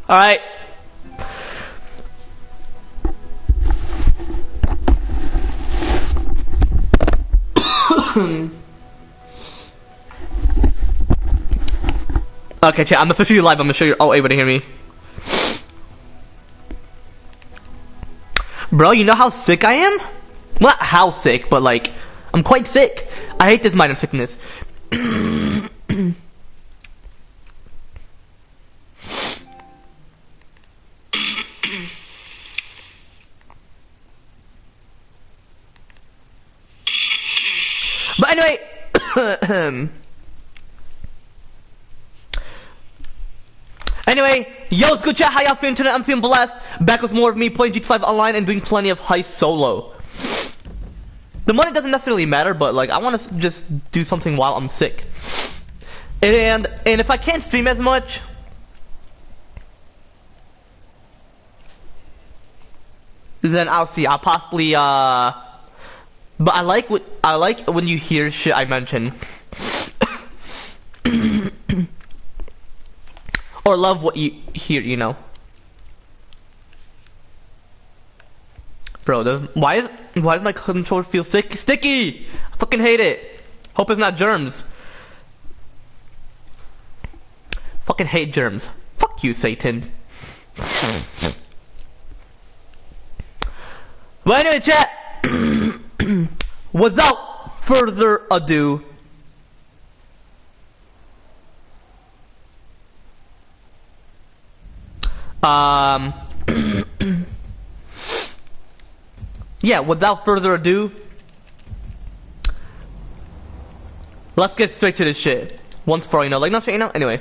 Alright. Okay, chat, I'm officially live. I'm gonna show you all able to hear me. Bro, you know how sick I am? Well, not how sick, but like, I'm quite sick. I hate this minor sickness. But anyway, yo, it's good chat. How y'all feeling tonight? I'm feeling blessed. Back with more of me playing GTA 5 online and doing plenty of Heist solo. The money doesn't necessarily matter, but like I want to just do something while I'm sick. And if I can't stream as much, then I'll see. I'll possibly but I like when you hear shit I mention. Or love what you hear, you know. Bro, why does my controller feel sticky? I fucking hate it. Hope it's not germs. Fucking hate germs. Fuck you, Satan. But anyway, chat. Without further ado, yeah, without further ado, let's get straight to this shit. Once for all, you know, like, not sure, you know, anyway.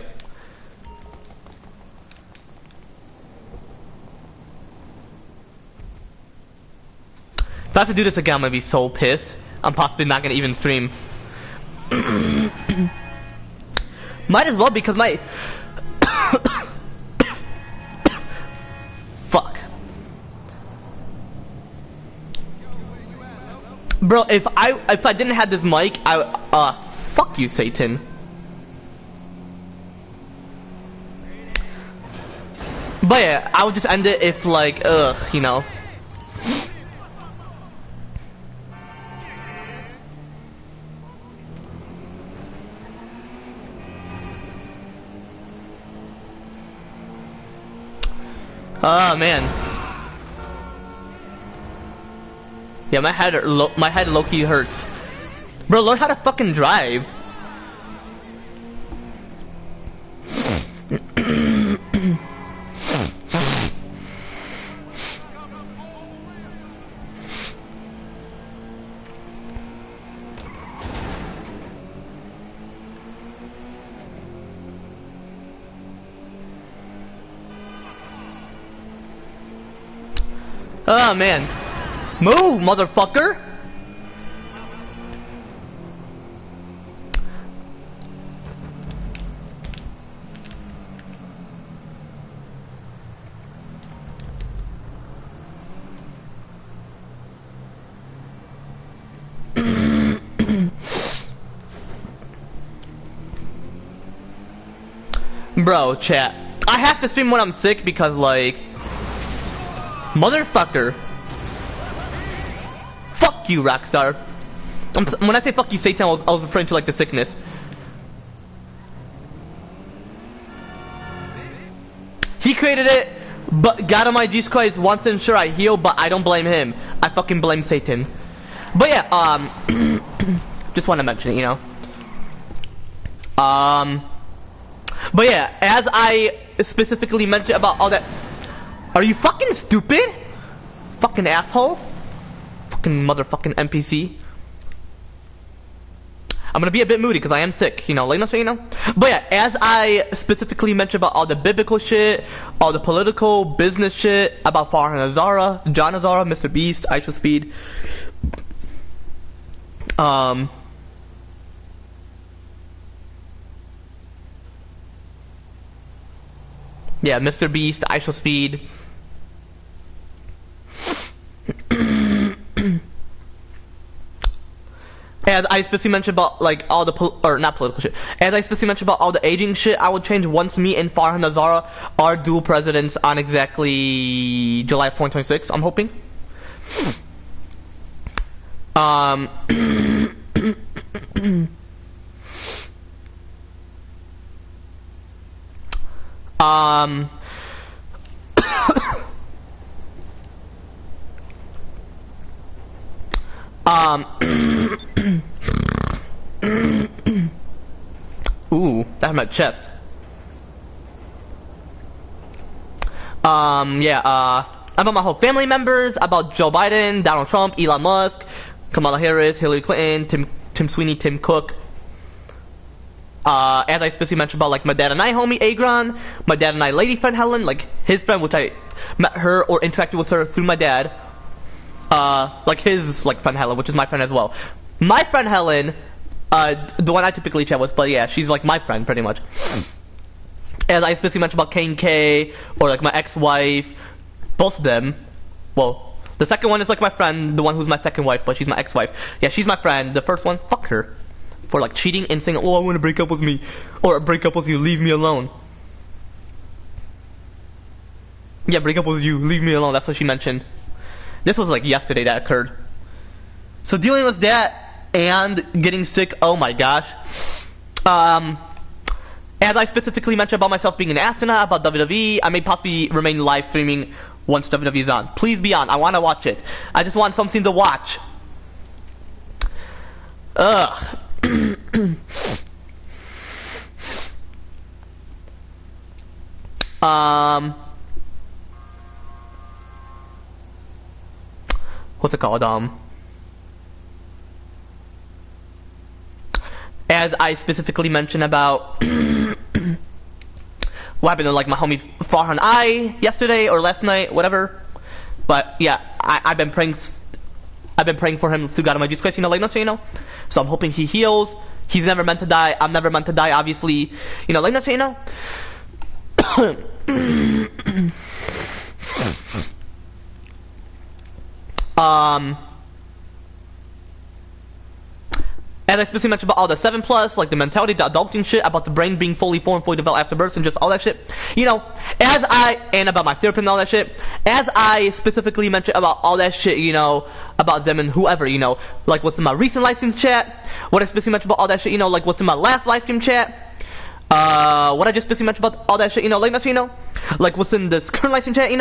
If I have to do this again, I'm gonna be so pissed. I'm possibly not gonna even stream. Might as well, because my fuck. Bro, if I didn't have this mic, fuck you, Satan. But yeah, I would just end it if like, you know. Oh man. Yeah, my head low-key hurts. Bro, learn how to fucking drive. Oh man. Move, motherfucker! Bro, chat. I have to stream when I'm sick because like, motherfucker. Fuck you, Rockstar. When I say fuck you, Satan, I was referring to like the sickness. He created it, but God Almighty Jesus Christ wants to ensure I heal, but I don't blame him. I fucking blame Satan. But yeah, just want to mention it, you know. But yeah, as I specifically mentioned about all that. Are you fucking stupid? Fucking asshole. Fucking motherfucking NPC. I'm gonna be a bit moody because I am sick, you know, like nothing, you know. But yeah, as I specifically mentioned about all the biblical shit, all the political business shit, about Farhan Azara, John Azara, Mr. Beast, Aisha Speed. Yeah, Mr. Beast, Aisha Speed. as I specifically mentioned about like all the or not political shit. As I specifically mentioned about all the aging shit, I would change once me and Farhan Nazara are dual presidents on exactly July of 2026. I'm hoping. Ooh, that hurt my chest. About my whole family members, about Joe Biden, Donald Trump, Elon Musk, Kamala Harris, Hillary Clinton, Tim Sweeney, Tim Cook. As I specifically mentioned about like my dad and I homie Agron, my dad and I lady friend Helen, like his friend, which I met her or interacted with her through my dad. Like his like friend Helen, which is my friend as well. My friend Helen, the one I typically chat with, but yeah, she's like my friend pretty much. As I specifically mentioned about Kane K, or like my ex-wife, both of them. Well, the second one is like my friend, the one who's my second wife, but she's my ex-wife. Yeah, she's my friend. The first one, fuck her. For like cheating and saying, oh, I want to break up with me. Or break up with you, leave me alone. Yeah, break up with you, leave me alone, that's what she mentioned. This was like yesterday that occurred. So dealing with that and getting sick, oh my gosh. As I specifically mentioned about myself being an astronaut, about WWE, I may possibly remain live streaming once WWE is on. Please be on, I want to watch it. I just want something to watch. Ugh. What's it called? As I specifically mentioned about what happened to like my homie Farhan I yesterday or last night, whatever. But yeah, I've been praying for him through God Almighty Jesus Christ, like nothing, So I'm hoping he heals. He's never meant to die. I'm never meant to die, obviously. Like nothing, And I specifically mentioned about all the 7+, like the mentality, the adulting shit, about the brain being fully formed, fully developed after birth, and just all that shit. And about my therapy and all that shit, as I specifically mentioned about all that shit, about them and whoever, like what's in my recent live stream chat, what I specifically mentioned about all that shit, like what's in my last live stream chat, what I just specifically mentioned about all that shit, like nothing, like what's in this current live stream chat,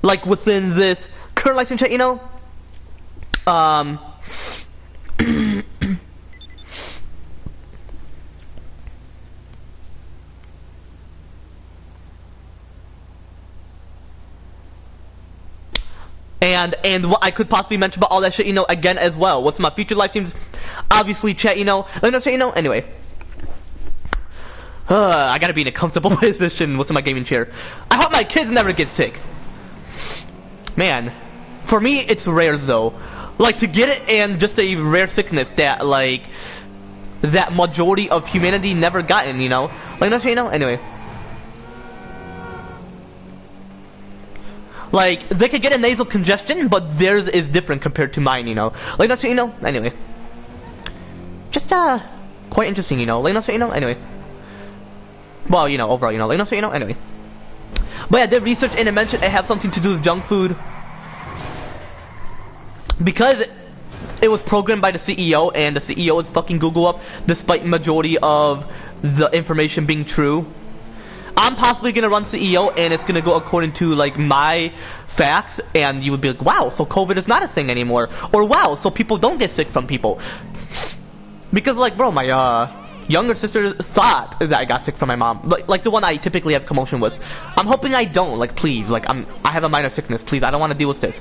like within this current live stream chat, And what I could possibly mention about all that shit, again as well. What's my future live streams? Obviously, chat, let me know, anyway. I gotta be in a comfortable position. What's in my gaming chair? I hope my kids never get sick. Man, for me, it's rare though. Like to get it, and just a rare sickness that that majority of humanity never gotten, Like nothing, anyway. Like, they could get a nasal congestion, but theirs is different compared to mine, Like, that's what anyway. Just, quite interesting, Like, that's what anyway. Well, overall, like, that's what anyway. But yeah, I did research and it mentioned it has something to do with junk food. Because it was programmed by the CEO, and the CEO is fucking Google up, despite majority of the information being true. I'm possibly gonna run CEO, and it's gonna go according to like my facts, and you would be like, wow, so COVID is not a thing anymore, or wow, so people don't get sick from people. Because like, bro, my younger sister thought that I got sick from my mom, like the one I typically have commotion with. I'm hoping I don't. Like, please, like I have a minor sickness. Please, I don't want to deal with this.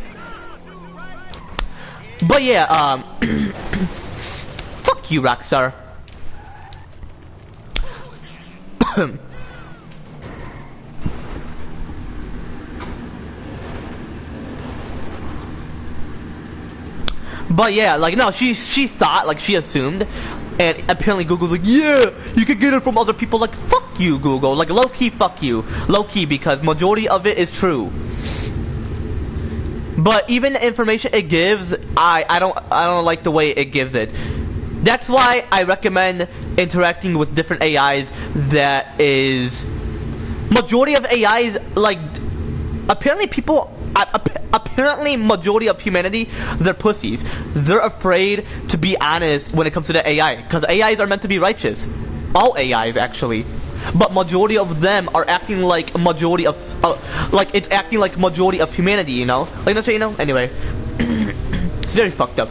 But yeah, fuck you, Rockstar. But yeah, like, no, she thought, like, she assumed, and apparently Google's like, yeah, you can get it from other people. Like, fuck you, Google. Like, low-key, fuck you. Low-key, because majority of it is true. But even the information it gives, I don't like the way it gives it. That's why I recommend interacting with different AIs. That is, majority of AIs, like, apparently majority of humanity, they're pussies. They're afraid to be honest when it comes to the AI, because AIs are meant to be righteous. All AIs actually. But majority of them are acting like majority of, it's acting like majority of humanity, you know? Like, that's what you know? Anyway. It's very fucked up.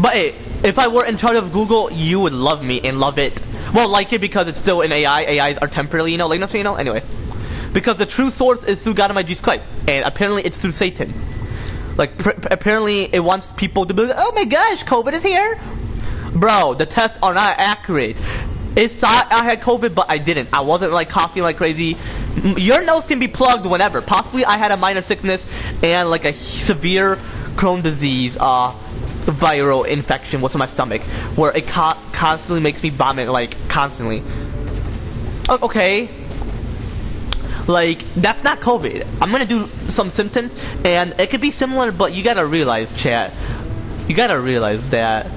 But hey, if I were in charge of Google, you would love me and love it. Well, like it because it's still an AI. AIs are temporarily, you know? Like, that's what you know? Anyway. Because the true source is through God Almighty Jesus Christ. And apparently it's through Satan. Like, apparently it wants people to be like, oh my gosh, COVID is here? Bro, the tests are not accurate. It thought I had COVID, but I didn't. I wasn't, like, coughing like crazy. Your nose can be plugged whenever. Possibly I had a minor sickness and, like, a severe Crohn's disease, viral infection within my stomach. Where it constantly makes me vomit, like, constantly. Okay. Like, that's not COVID. I'm gonna do some symptoms, and it could be similar, but you gotta realize, chat. You gotta realize that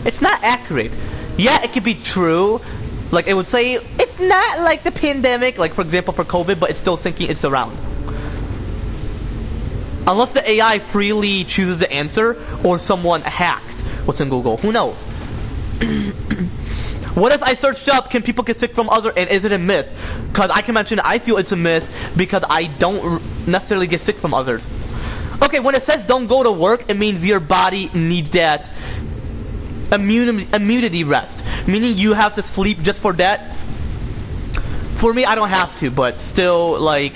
it's not accurate. Yeah, it could be true. Like, it would say, it's not like the pandemic, like, for example, for COVID, but it's still thinking it's around. Unless the AI freely chooses the answer, or someone hacked what's in Google. Who knows? What if I searched up, can people get sick from other, and is it a myth? Because I can mention I feel it's a myth because I don't necessarily get sick from others. Okay, when it says don't go to work, it means your body needs that immunity rest. Meaning you have to sleep just for that. For me, I don't have to, but still, like,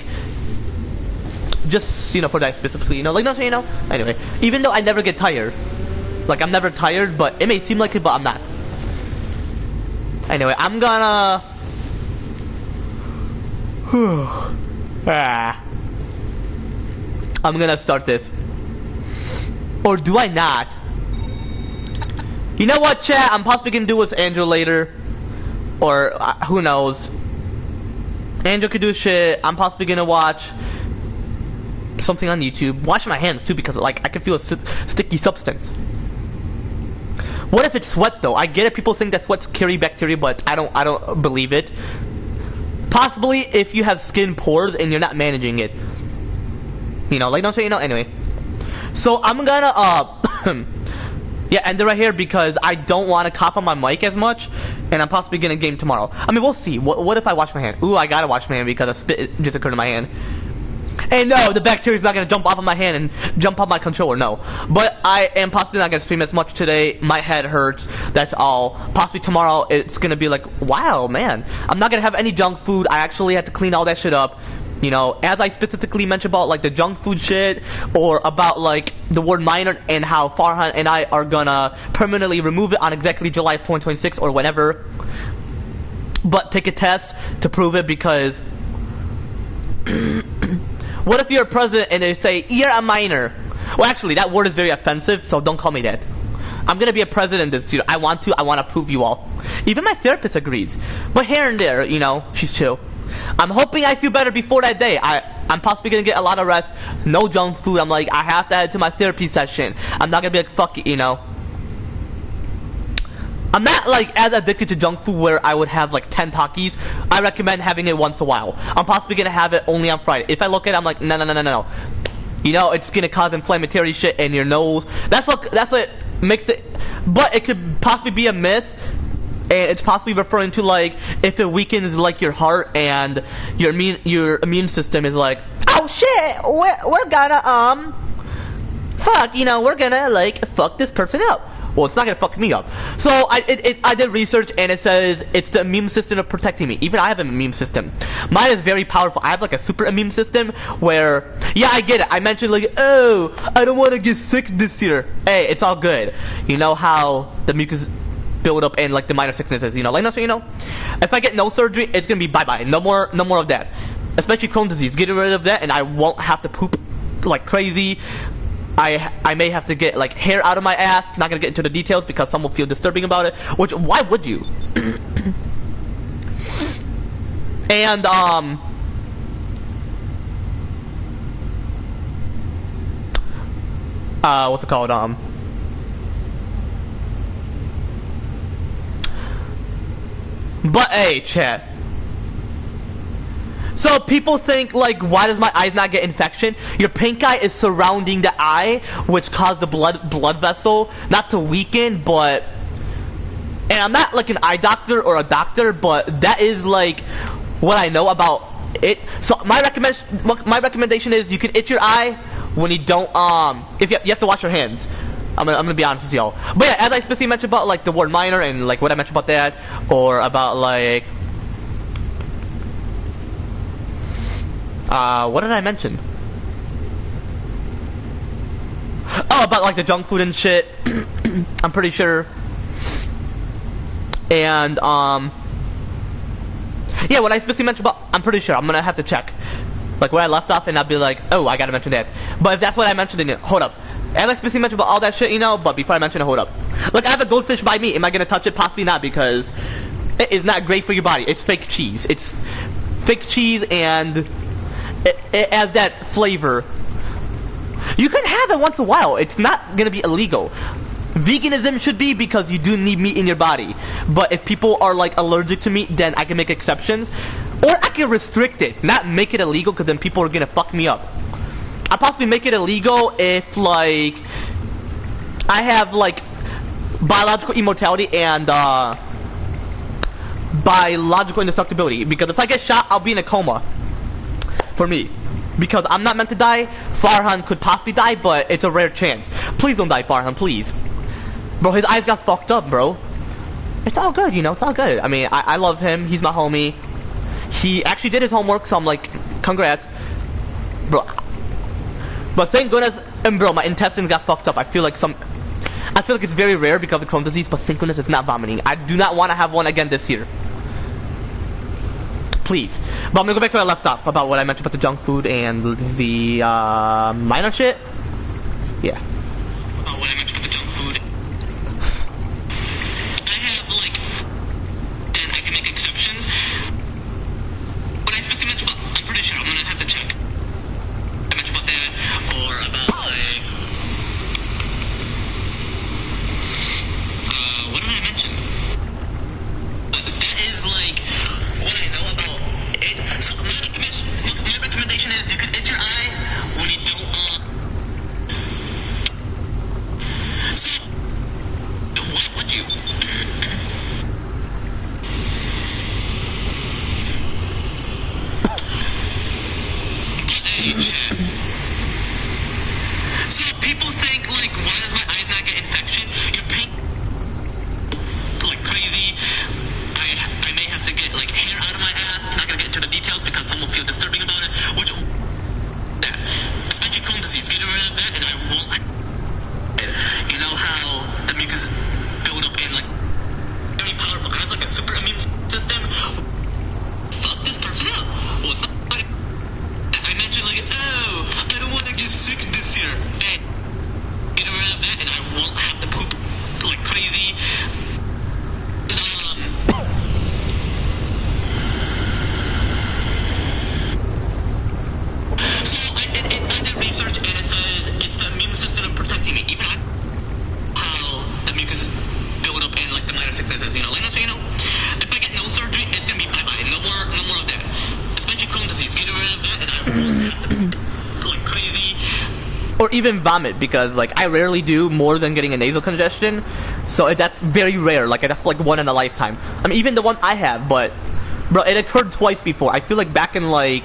just, you know, for that specifically, you know, like, nothing, you know? Anyway, even though I never get tired. Like, I'm never tired, but it may seem like it, but I'm not. Anyway, I'm gonna... I'm gonna start this. Or do I not? You know what, chat? I'm possibly gonna do with Andrew later. Or, who knows. Andrew could do shit. I'm possibly gonna watch something on YouTube. Wash my hands, too, because, like, I can feel a sticky substance. What if it's sweat though? I get it, people think that sweats carry bacteria, but I don't believe it. Possibly if you have skin pores and you're not managing it. You know, like, don't say, you know, anyway. So I'm gonna yeah, end it right here because I don't want to cough on my mic as much, and I'm possibly gonna game tomorrow. I mean, we'll see. What if I wash my hand? Ooh, I gotta wash my hand because a spit just occurred in my hand. And no, the bacteria's not gonna jump off of my hand and jump off my controller, no. But I am possibly not gonna stream as much today. My head hurts, that's all. Possibly tomorrow it's gonna be like, wow, man, I'm not gonna have any junk food. I actually had to clean all that shit up. You know, as I specifically mentioned about, like, the junk food shit, or about, like, the word minor and how Farhan and I are gonna permanently remove it on exactly July of 2026 or whenever. But take a test to prove it because... What if you're a president and they say, you're a minor? Well, actually, that word is very offensive, so don't call me that. I'm gonna be a president this year. I want to prove you all. Even my therapist agrees. But here and there, you know, she's chill. I'm hoping I feel better before that day. I'm possibly gonna get a lot of rest, no junk food. I'm like, I have to head to my therapy session. I'm not gonna be like, fuck it, you know. I'm not, like, as addicted to junk food where I would have, like, 10 Takis. I recommend having it once a while. I'm possibly gonna have it only on Friday. If I look at it, I'm like, no. You know, it's gonna cause inflammatory shit in your nose. That's what makes it... But it could possibly be a myth. And it's possibly referring to, like, if it weakens, like, your heart and your immune system is like, oh, shit, we're gonna, fuck, you know, we're gonna, like, fuck this person up. Well, it's not gonna fuck me up. So I did research and it says it's the immune system of protecting me. Even I have an immune system. Mine is very powerful. I have like a super immune system where, yeah, I get it. I mentioned like, oh, I don't want to get sick this year. Hey, it's all good. You know how the mucus build up and like the minor sicknesses. You know, like, you know, if I get no surgery, it's gonna be bye bye. No more of that. Especially Crohn's disease. Getting rid of that, and I won't have to poop like crazy. I may have to get like hair out of my ass. Not gonna get into the details because some will feel disturbing about it. Which, why would you? And what's it called? But hey, chat. So people think like, why does my eyes not get infection? Your pink eye is surrounding the eye, which caused the blood vessel not to weaken, but. And I'm not like an eye doctor or a doctor, but that is like what I know about it. So my recommendation is you can itch your eye when you don't if you have to wash your hands. I'm gonna be honest with y'all. But yeah, as I specifically mentioned about like the word minor and like what I mentioned about that, or about like what did I mention? Oh, about like the junk food and shit. I'm pretty sure. And yeah, what I specifically mentioned about, I'm pretty sure I'm gonna have to check like where I left off, and I'll be like, oh, I gotta mention that. But if that's what I mentioned in it, hold up. And I specifically mentioned about all that shit, you know, but before I mention it, hold up. Like, I have a goldfish by me. Am I gonna touch it? Possibly not, because it is not great for your body. It's fake cheese. It's fake cheese, and it has that flavor. You can have it once in a while. It's not gonna be illegal. Veganism should be, because you do need meat in your body. But if people are like allergic to meat, then I can make exceptions. Or I can restrict it, not make it illegal, because then people are gonna fuck me up. I'll possibly make it illegal if like I have like biological immortality and biological indestructibility. Because if I get shot, I'll be in a coma. For me. Because I'm not meant to die. Farhan could possibly die, but it's a rare chance. Please don't die, Farhan, please. Bro, his eyes got fucked up, bro. It's all good, you know, it's all good. I mean, I love him. He's my homie. He actually did his homework, so I'm like, congrats. Bro. But thank goodness, and bro, my intestines got fucked up. I feel like it's very rare because of Crohn's disease, but thank goodness it's not vomiting. I do not want to have one again this year. Please. But I'm gonna go back to where I left off about what I mentioned about the junk food and the minor shit. Yeah. About what I mentioned about the junk food. I have like, and I can make exceptions. What I specifically mentioned about, I'm pretty sure I'm gonna have to check. I mentioned about that, or about like, what did I mention? But that is like what I know about it. So my recommendation is you can itch your eye when you don't. So what would you? So people think like, why does my eyes not get infection? You're pink like crazy. I may have to get like hair out of my ass. I'm not gonna get into the details because some will feel disturbing about it. Which that, especially Crohn's disease, get rid of that, and I won't. You know how the mucus build up in like very powerful. I have like a super immune system. Fuck this person up. Well, it's not like I mentioned like, oh, I don't want to get sick this year. Hey, get rid of that, and I won't have to poop like crazy. So I did research, and it says it's the immune system protecting me. Even how the mucus build up in like the minor sicknesses, you know. Like, so you know, if I get no surgery, it's gonna be bye-bye. No more of that. Especially Crohn's disease. Get rid of that, and I won't have to poop like crazy. Or even vomit, because like I rarely do more than getting a nasal congestion. So that's very rare. Like that's like one in a lifetime. I mean, even the one I have, but bro, it occurred twice before. I feel like back in like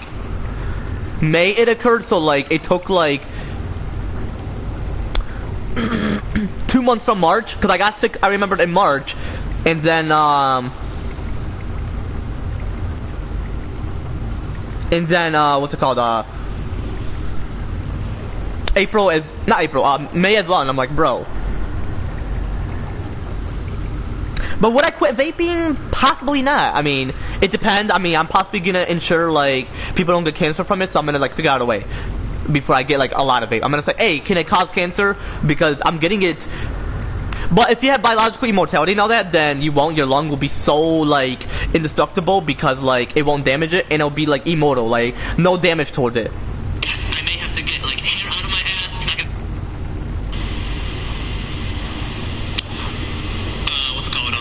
May it occurred, so like it took like 2 months from March, because I got sick, I remembered, in March, and then what's it called, May as well, and I'm like, bro. But would I quit vaping? Possibly not. I mean, it depends. I mean, I'm possibly gonna ensure like people don't get cancer from it, so I'm gonna like figure out a way. before I get like a lot of vape. I'm gonna say, hey, can it cause cancer? Because I'm getting it. But if you have biological immortality and all that, then you won't. Your lung will be so like indestructible because like it won't damage it, and it'll be like immortal, like no damage towards it. I may have to get like hair out of my ass. What's it called?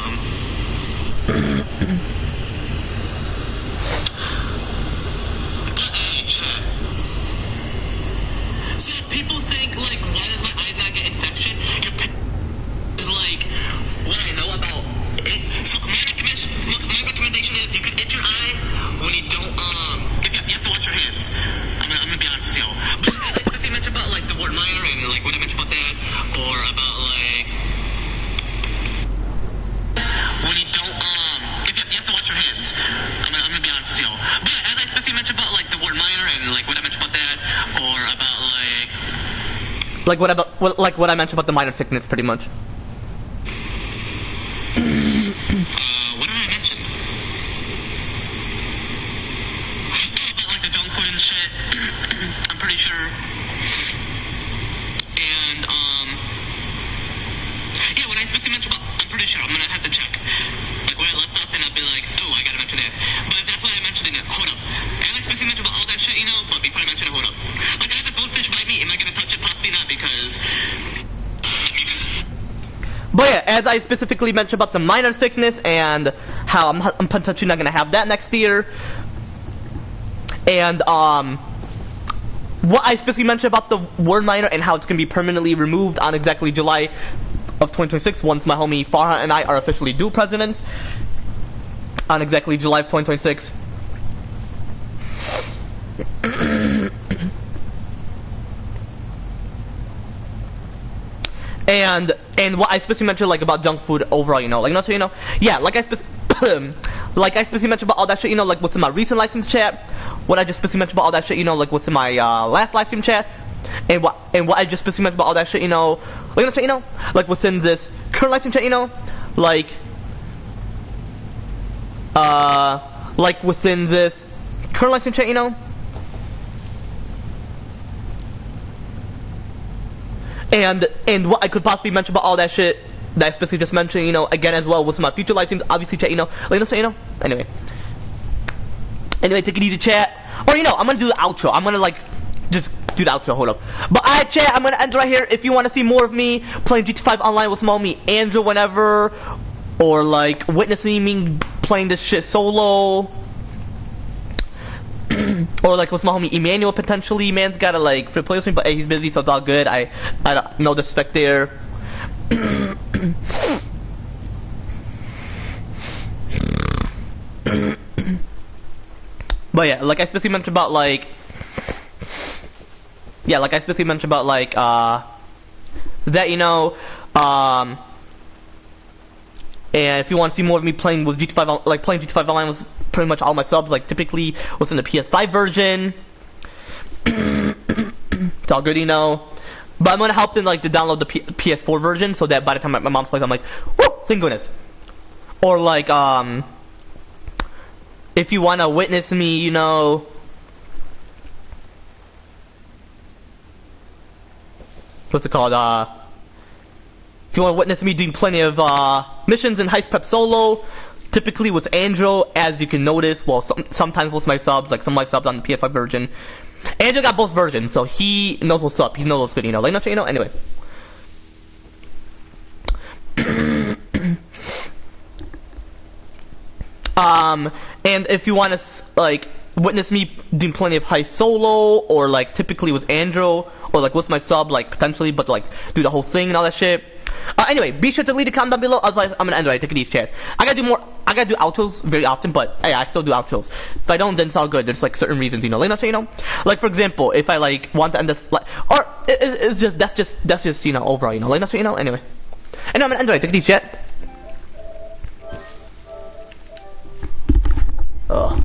So people think like, why does my eyes not get infection? Your is like what I know about it. So my recommendation is you could itch your eye when you don't if you have to wash your hands. I'm gonna be honest with you. But I especially mentioned about like the word minor and like what I mentioned about that, or about like when you don't if you have to wash your hands. I'm gonna be honest with you. But as I especially mentioned about like the word minor and like what I mentioned about that, or about like what I mentioned about the minor sickness, pretty much. What did I mention? About like the junk food and shit. I'm pretty sure. And yeah, when I especially mentioned about, I'm pretty sure I'm gonna have to check. Like where I left off, and I'll be like, oh, I gotta mention it. But if that's why I mentioned it, hold up. And I especially mentioned about all that shit, you know. But before I mention it, hold up. Like I have a goldfish bite me. Am I gonna touch it? Possibly not, because. But yeah, as I specifically mentioned about the minor sickness and how I'm potentially not gonna have that next year, and what I specifically mentioned about the word minor and how it's gonna be permanently removed on exactly July of 2026 once my homie Farha and I are officially dual presidents on exactly July of 2026. And what I specifically mentioned like about junk food overall, you know, like, so you know, yeah, like I specifically mentioned about all that shit, you know, like what's in my recent live stream chat, what I just specifically mentioned about all that shit, you know, like what's in my last live stream chat, and what I just specifically mentioned about all that shit, you know, like, you know, like what's in this current live stream chat, you know, like what's in this current live stream chat, you know. And what I could possibly mention about all that shit that I specifically just mentioned, you know, again as well with my future live streams, obviously chat, you know, like, so you know, anyway, take it easy, chat, or you know, I'm gonna do the outro. I'm gonna like just do the outro. Hold up, but alright, chat, I'm gonna end right here. If you want to see more of me playing GTA 5 online with small me Andrew whenever, or like witnessing me playing this shit solo. Or like with my homie Emmanuel potentially. Man's gotta like free play with me, but hey, he's busy, so it's all good. I don't, no disrespect there. But yeah, like I specifically mentioned about like, yeah, like I specifically mentioned about like that, you know, and if you want to see more of me playing with GTA 5, like playing GTA 5 online with pretty much all my subs, like typically what's in the PS5 version. It's all good, you know. But I'm gonna help them like to download the PS4 version so that by the time my mom's plays, I'm like, woo, thank goodness. Or like if you wanna witness me, you know, what's it called? If you want to witness me doing plenty of missions in Heist Prep Solo, typically with Andrew, as you can notice, well, sometimes with my subs, like some of my subs on the PS5 version. Andrew got both versions, so he knows what's up. He knows what's good, you know. Like, you know, anyway. And if you want to, like, witness me doing plenty of Heist Solo, or, like, typically with Andrew, or, like, with my sub, like, potentially, but, like, do the whole thing and all that shit. Anyway, be sure to leave a comment down below, otherwise I'm gonna end right, take it easy, chat. I gotta do outros very often, but hey, I still do outros. If I don't, then it's all good. There's like certain reasons, you know. Like, you know, like for example, if I like want to end this, like, or it's just that's just you know overall, you know. Like, you know. Anyway, and I'm gonna end right, take it easy, chat. Ugh.